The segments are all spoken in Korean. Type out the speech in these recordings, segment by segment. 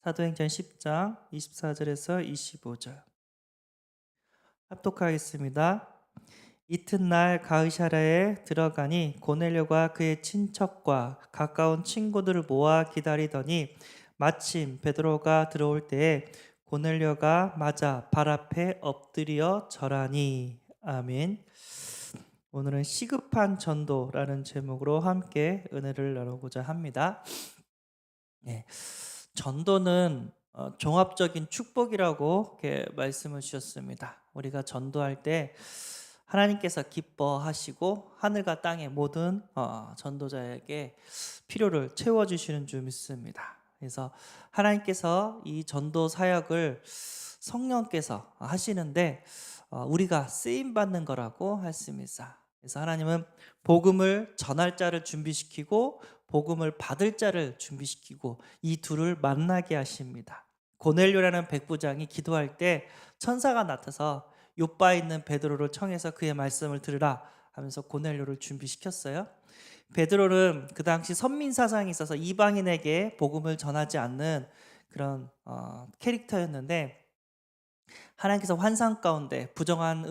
사도행전 10장 24절에서 25절 합독하겠습니다. 이튿날 가의사랴에 들어가니 고넬료가 그의 친척과 가까운 친구들을 모아 기다리더니 마침 베드로가 들어올 때에 고넬료가 맞아 발 앞에 엎드려 절하니. 아멘. 오늘은 시급한 전도라는 제목으로 함께 은혜를 나누고자 합니다. 네, 전도는 종합적인 축복이라고 이렇게 말씀을 주셨습니다. 우리가 전도할 때 하나님께서 기뻐하시고 하늘과 땅의 모든 전도자에게 필요를 채워주시는 줄 믿습니다. 그래서 하나님께서 이 전도 사역을 성령께서 하시는데 우리가 쓰임받는 거라고 할 수 있습니다. 그래서 하나님은 복음을 전할 자를 준비시키고 복음을 받을 자를 준비시키고 이 둘을 만나게 하십니다. 고넬료라는 백부장이 기도할 때 천사가 나타서 요바에 있는 베드로를 청해서 그의 말씀을 들으라 하면서 고넬료를 준비시켰어요. 베드로는 그 당시 선민 사상이 있어서 이방인에게 복음을 전하지 않는 그런 캐릭터였는데 하나님께서 환상 가운데 부정한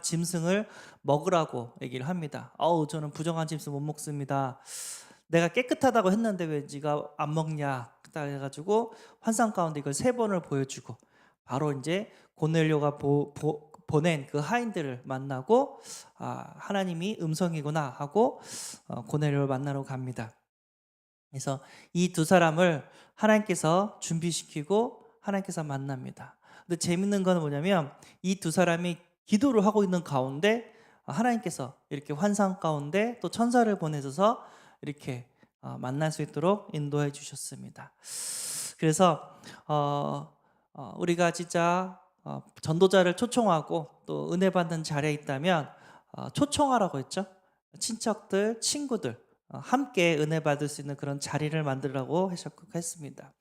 짐승을 먹으라고 얘기를 합니다. 저는 부정한 짐승 못 먹습니다. 내가 깨끗하다고 했는데 왜 네가 안 먹냐? 딱 해가지고 환상 가운데 이걸 3번을 보여주고 바로 이제 고넬료가 보낸 그 하인들을 만나고 하나님이 음성이구나 하고 고넬료를 만나러 갑니다. 그래서 이 두 사람을 하나님께서 준비시키고 하나님께서 만납니다. 근데 재밌는 건 뭐냐면 이 두 사람이 기도를 하고 있는 가운데 하나님께서 이렇게 환상 가운데 또 천사를 보내셔서 이렇게 만날 수 있도록 인도해 주셨습니다. 그래서 우리가 진짜 전도자를 초청하고 또 은혜 받는 자리에 있다면 초청하라고 했죠. 친척들, 친구들 함께 은혜 받을 수 있는 그런 자리를 만들라고 했습니다.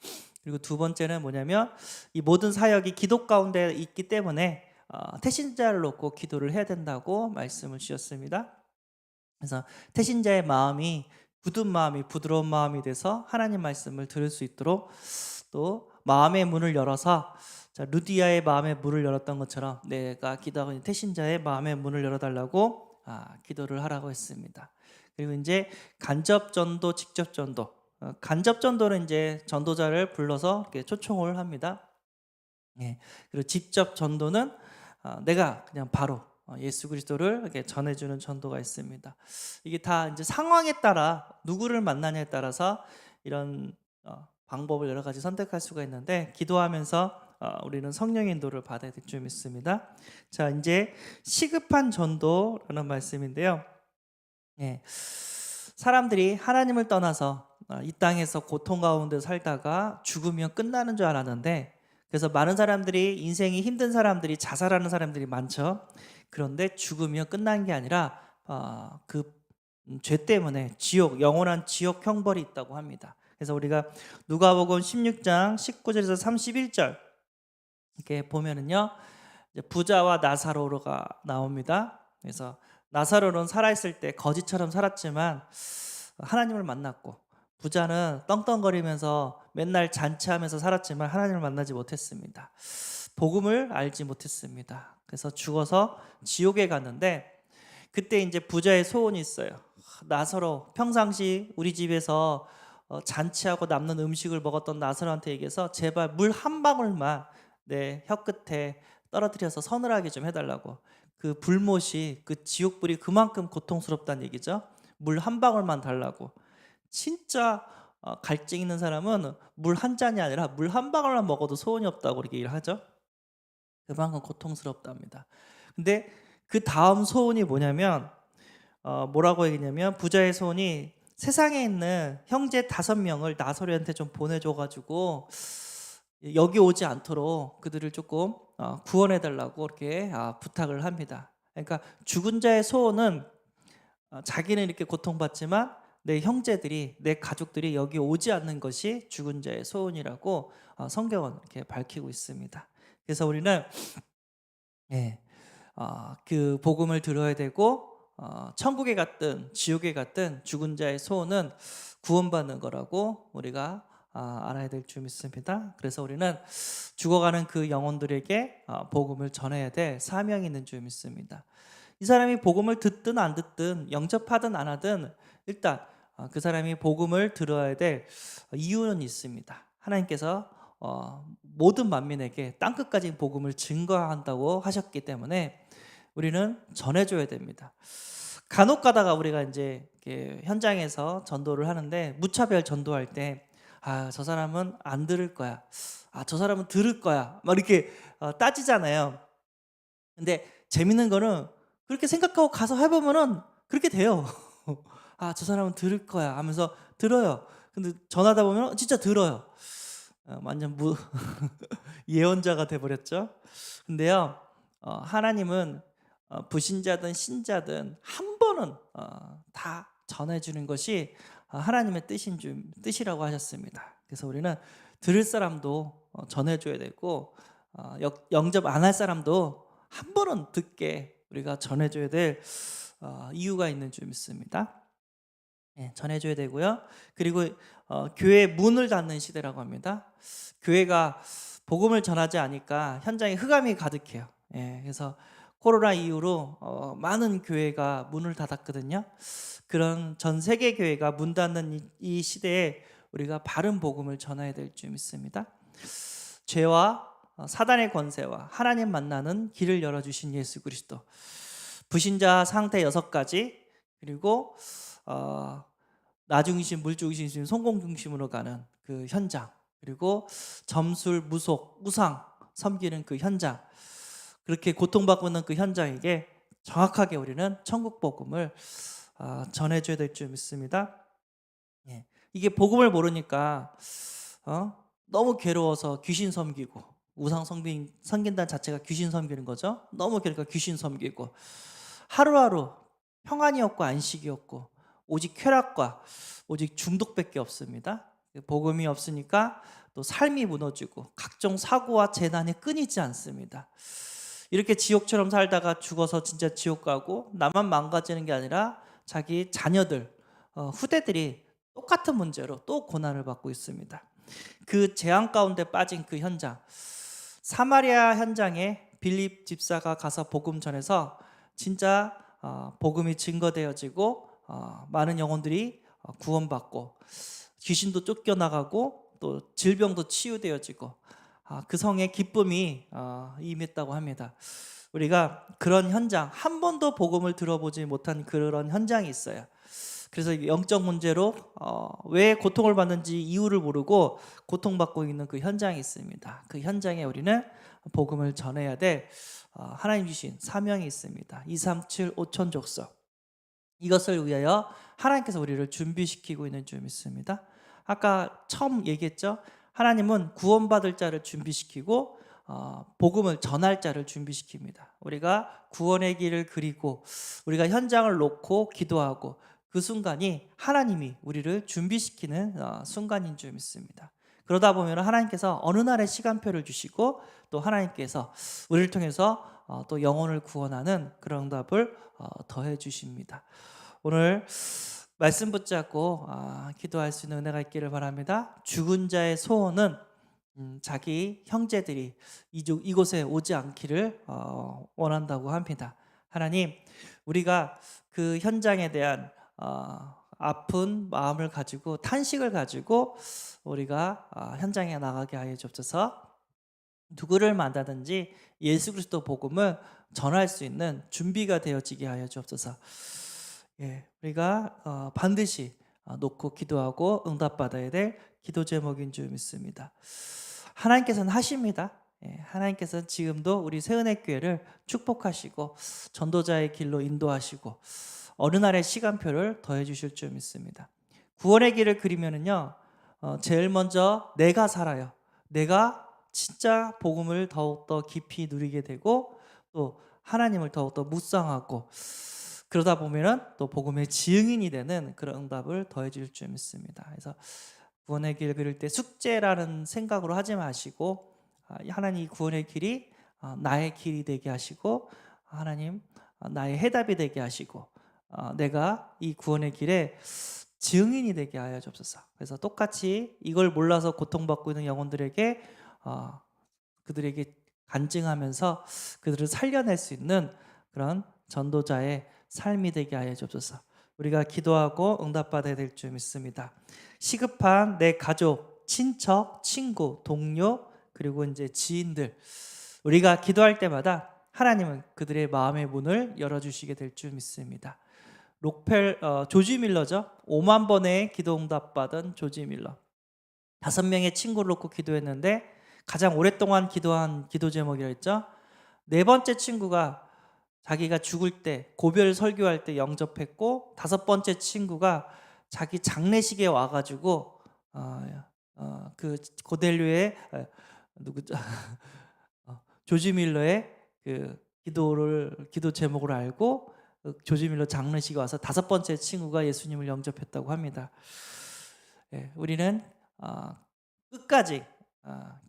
그리고 두 번째는 뭐냐면 이 모든 사역이 기도 가운데 있기 때문에 태신자를 놓고 기도를 해야 된다고 말씀을 주셨습니다. 그래서 태신자의 마음이 굳은 마음이 부드러운 마음이 돼서 하나님 말씀을 들을 수 있도록 또 마음의 문을 열어서 루디아의 마음의 문을 열었던 것처럼 내가 기도하고 있는 태신자의 마음의 문을 열어달라고 기도를 하라고 했습니다. 그리고 이제 간접 전도, 직접 전도. 간접 전도는 이제 전도자를 불러서 이렇게 초청을 합니다. 예. 그리고 직접 전도는 내가 그냥 바로 예수 그리스도를 이렇게 전해주는 전도가 있습니다. 이게 다 이제 상황에 따라 누구를 만나냐에 따라서 이런 방법을 여러 가지 선택할 수가 있는데 기도하면서 우리는 성령 인도를 받아야 될 줄 믿습니다. 자, 이제 시급한 전도라는 말씀인데요. 예. 사람들이 하나님을 떠나서 이 땅에서 고통 가운데 살다가 죽으면 끝나는 줄 알았는데 그래서 많은 사람들이 인생이 힘든 사람들이 자살하는 사람들이 많죠. 그런데 죽으면 끝난 게 아니라 그 죄 때문에 영원한 지옥 형벌이 있다고 합니다. 그래서 우리가 누가복음 16장 19절에서 31절 이렇게 보면은요. 부자와 나사로가 나옵니다. 그래서 나사로는 살아있을 때 거지처럼 살았지만 하나님을 만났고 부자는 떵떵거리면서 맨날 잔치하면서 살았지만 하나님을 만나지 못했습니다. 복음을 알지 못했습니다. 그래서 죽어서 지옥에 갔는데 그때 이제 부자의 소원이 있어요. 나사로 평상시 우리 집에서 잔치하고 남는 음식을 먹었던 나사로한테 얘기해서 제발 물 한 방울만 내 혀끝에 떨어뜨려서 서늘하게 좀 해달라고. 그 불못이 그 지옥불이 그만큼 고통스럽다는 얘기죠. 물 한 방울만 달라고. 진짜 갈증 있는 사람은 물 한 잔이 아니라 물 한 방울만 먹어도 소원이 없다고 이렇게 얘기를 하죠. 그만큼 고통스럽답니다. 근데 그 다음 소원이 뭐냐면 뭐라고 얘기냐면 부자의 소원이 세상에 있는 형제 5명을 나사로한테 좀 보내줘가지고 여기 오지 않도록 그들을 조금 구원해 달라고 이렇게 부탁을 합니다. 그러니까 죽은 자의 소원은 자기는 이렇게 고통받지만 내 형제들이 내 가족들이 여기 오지 않는 것이 죽은 자의 소원이라고 성경은 이렇게 밝히고 있습니다. 그래서 우리는 그 복음을 들어야 되고 천국에 갔든 지옥에 갔든 죽은 자의 소원은 구원받는 거라고 우리가 알아야 될 줄 믿습니다. 그래서 우리는 죽어가는 그 영혼들에게 복음을 전해야 될 사명이 있는 줄 믿습니다. 이 사람이 복음을 듣든 안 듣든 영접하든 안 하든 일단 그 사람이 복음을 들어야 될 이유는 있습니다. 하나님께서 모든 만민에게 땅끝까지 복음을 증거한다고 하셨기 때문에 우리는 전해줘야 됩니다. 간혹 가다가 우리가 이제 현장에서 전도를 하는데 무차별 전도할 때 저 사람은 안 들을 거야. 저 사람은 들을 거야. 막 이렇게 따지잖아요. 근데 재밌는 거는 그렇게 생각하고 가서 해보면은 그렇게 돼요. 저 사람은 들을 거야 하면서 들어요. 근데 전하다 보면 진짜 들어요. 완전 예언자가 돼버렸죠. 근데요, 하나님은 불신자든 신자든 한 번은 다 전해주는 것이 하나님의 뜻이라고 하셨습니다. 그래서 우리는 들을 사람도 전해줘야 되고 영접 안 할 사람도 한 번은 듣게 우리가 전해줘야 될 이유가 있는 줄 믿습니다. 전해줘야 되고요. 그리고 교회 문을 닫는 시대라고 합니다. 교회가 복음을 전하지 않으니까 현장에 흑암이 가득해요. 그래서 코로나 이후로 많은 교회가 문을 닫았거든요. 그런 전 세계 교회가 문 닫는 이 시대에 우리가 바른 복음을 전해야 될 줄 믿습니다. 죄와 사단의 권세와 하나님 만나는 길을 열어주신 예수 그리스도, 불신자 상태 6가지, 그리고 나 중심, 물 중심, 성공 중심으로 가는 그 현장, 그리고 점술, 무속, 우상 섬기는 그 현장, 그렇게 고통받고 있는 그 현장에게 정확하게 우리는 천국 복음을 전해줘야 될 줄 믿습니다. 이게 복음을 모르니까 너무 괴로워서 귀신 섬기고, 우상 섬긴다는 자체가 귀신 섬기는 거죠. 너무 괴로우니까 귀신 섬기고, 하루하루 평안이 없고 안식이 없고 오직 쾌락과 오직 중독밖에 없습니다. 복음이 없으니까 또 삶이 무너지고 각종 사고와 재난이 끊이지 않습니다. 이렇게 지옥처럼 살다가 죽어서 진짜 지옥 가고 나만 망가지는 게 아니라 자기 자녀들, 후대들이 똑같은 문제로 또 고난을 받고 있습니다. 그 재앙 가운데 빠진 그 현장, 사마리아 현장에 빌립 집사가 가서 복음 전해서 진짜 복음이 증거되어지고 많은 영혼들이 구원받고 귀신도 쫓겨나가고 또 질병도 치유되어지고 그 성에 기쁨이 임했다고 합니다. 우리가 그런 현장, 한 번도 복음을 들어보지 못한 그런 현장이 있어요. 그래서 영적 문제로 왜 고통을 받는지 이유를 모르고 고통받고 있는 그 현장이 있습니다. 그 현장에 우리는 복음을 전해야 될 하나님 주신 사명이 있습니다. 237 5천족속, 이것을 위하여 하나님께서 우리를 준비시키고 있는 줄 믿습니다. 아까 처음 얘기했죠. 하나님은 구원받을 자를 준비시키고 복음을 전할 자를 준비시킵니다. 우리가 구원의 길을 그리고 우리가 현장을 놓고 기도하고 그 순간이 하나님이 우리를 준비시키는 순간인 줄 믿습니다. 그러다 보면 하나님께서 어느 날에 시간표를 주시고 또 하나님께서 우리를 통해서 또 영혼을 구원하는 그런 응답을 더해 주십니다. 오늘 말씀 붙잡고 기도할 수 있는 은혜가 있기를 바랍니다. 죽은 자의 소원은 자기 형제들이 이곳에 오지 않기를 원한다고 합니다. 하나님, 우리가 그 현장에 대한 아픈 마음을 가지고 탄식을 가지고 우리가 현장에 나가게 하여 주옵소서. 누구를 만나든지 예수 그리스도 복음을 전할 수 있는 준비가 되어지게 하여 주옵소서. 우리가 반드시 놓고 기도하고 응답받아야 될 기도 제목인 줄 믿습니다. 하나님께서는 하십니다. 하나님께서는 지금도 우리 새은혜교회를 축복하시고 전도자의 길로 인도하시고 어느 날의 시간표를 더해 주실 줄 믿습니다. 구원의 길을 그리면은요, 제일 먼저 내가 살아요. 내가 진짜 복음을 더욱더 깊이 누리게 되고 또 하나님을 더욱더 묵상하고 그러다 보면은 또 복음의 지응인이 되는 그런 응답을 더해 줄 줄 믿습니다. 그래서 구원의 길 그릴 때 숙제라는 생각으로 하지 마시고 하나님 구원의 길이 나의 길이 되게 하시고 하나님 나의 해답이 되게 하시고 내가 이 구원의 길에 증인이 되게 하여 주옵소서. 그래서 똑같이 이걸 몰라서 고통받고 있는 영혼들에게 그들에게 간증하면서 그들을 살려낼 수 있는 그런 전도자의 삶이 되게 하여 주옵소서. 우리가 기도하고 응답받아야 될 줄 믿습니다. 시급한 내 가족, 친척, 친구, 동료, 그리고 이제 지인들, 우리가 기도할 때마다 하나님은 그들의 마음의 문을 열어주시게 될 줄 믿습니다. 조지 밀러죠. 5만 번의 기도 응답받은 조지 밀러. 5명의 친구를 놓고 기도했는데 가장 오랫동안 기도한 기도 제목이라 했죠. 네 번째 친구가 자기가 죽을 때 고별 설교할 때 영접했고, 5번째 친구가 자기 장례식에 와가지고 그 고넬료의 누구죠? 조지 밀러의 그 기도 제목을 알고 조지 밀러 장례식에 와서 5번째 친구가 예수님을 영접했다고 합니다. 우리는 끝까지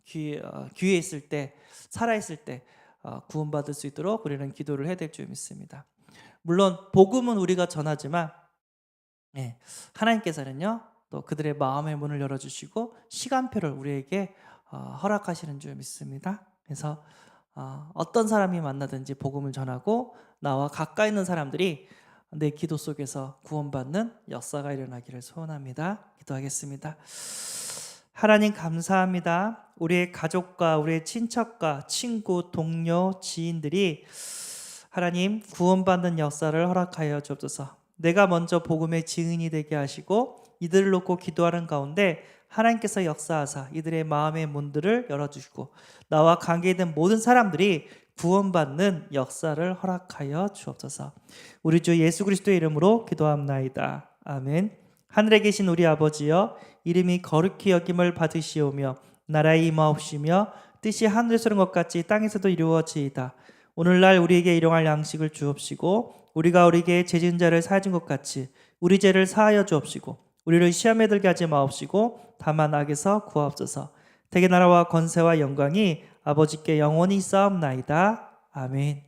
기회 있을 때, 살아 있을 때 구원받을 수 있도록 우리는 기도를 해야 될 줄 믿습니다. 물론 복음은 우리가 전하지만 하나님께서는요 또 그들의 마음의 문을 열어주시고 시간표를 우리에게 허락하시는 줄 믿습니다. 그래서 어떤 사람이 만나든지 복음을 전하고 나와 가까이 있는 사람들이 내 기도 속에서 구원받는 역사가 일어나기를 소원합니다. 기도하겠습니다. 하나님 감사합니다. 우리의 가족과 우리의 친척과 친구, 동료, 지인들이 하나님 구원받는 역사를 허락하여 주옵소서. 내가 먼저 복음의 증인이 되게 하시고 이들을 놓고 기도하는 가운데 하나님께서 역사하사 이들의 마음의 문들을 열어주시고 나와 관계된 모든 사람들이 구원받는 역사를 허락하여 주옵소서. 우리 주 예수 그리스도의 이름으로 기도합나이다. 아멘. 하늘에 계신 우리 아버지여, 이름이 거룩히 여김을 받으시오며 나라의 임하옵시며 뜻이 하늘에서 이룬 것 같이 땅에서도 이루어지이다. 오늘날 우리에게 일용할 양식을 주옵시고 우리가 우리에게 죄진 자를 사하여 준 것 같이 우리 죄를 사하여 주옵시고 우리를 시험에 들게 하지 마옵시고 다만 악에서 구하옵소서. 대개 나라와 권세와 영광이 아버지께 영원히 있사옵나이다. 아멘.